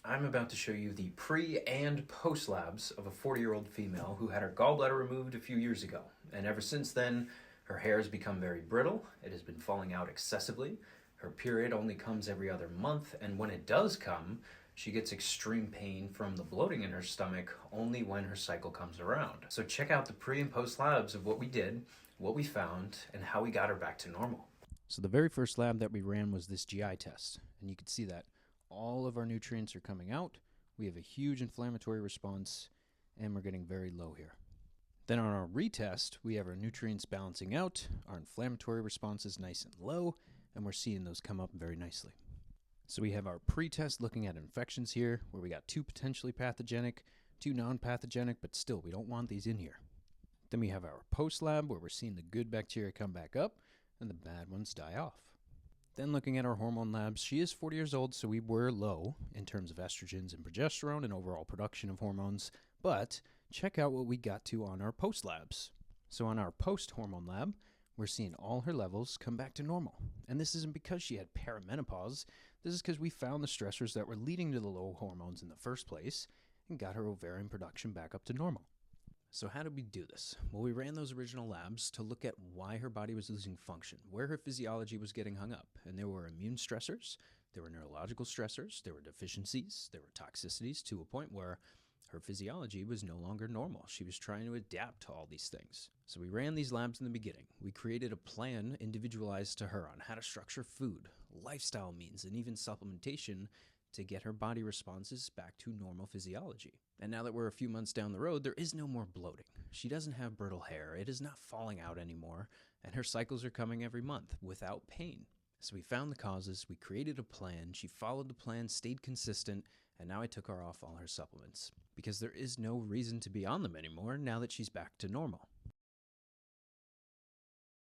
I'm about to show you the pre and post labs of a 40-year-old female who had her gallbladder removed a few years ago. And ever since then, her hair has become very brittle, it has been falling out excessively, her period only comes every other month, and when it does come, she gets extreme pain from the bloating in her stomach only when her cycle comes around. So check out the pre and post labs of what we did, what we found, and how we got her back to normal. So the very first lab that we ran was this GI test, and you can see that all of our nutrients are coming out. We have a huge inflammatory response, and we're getting very low here. Then on our retest, we have our nutrients balancing out, our inflammatory response is nice and low, and we're seeing those come up very nicely. So we have our pre-test looking at infections here, where we got 2 potentially pathogenic, 2 non-pathogenic, but still, we don't want these in here. Then we have our post-lab, where we're seeing the good bacteria come back up, and the bad ones die off. Then looking at our hormone labs, she is 40 years old, so we were low in terms of estrogens and progesterone and overall production of hormones, but check out what we got to on our post labs. So on our post hormone lab, we're seeing all her levels come back to normal. And this isn't because she had perimenopause, this is because we found the stressors that were leading to the low hormones in the first place and got her ovarian production back up to normal. So how did we do this? Well, we ran those original labs to look at why her body was losing function, where her physiology was getting hung up. And there were immune stressors, there were neurological stressors, there were deficiencies, there were toxicities to a point where her physiology was no longer normal. She was trying to adapt to all these things. So we ran these labs in the beginning. We created a plan individualized to her on how to structure food, lifestyle means, and even supplementation to get her body responses back to normal physiology. And now that we're a few months down the road, there is no more bloating. She doesn't have brittle hair, it is not falling out anymore, and her cycles are coming every month without pain. So we found the causes, we created a plan, she followed the plan, stayed consistent, and now I took her off all her supplements. Because there is no reason to be on them anymore now that she's back to normal.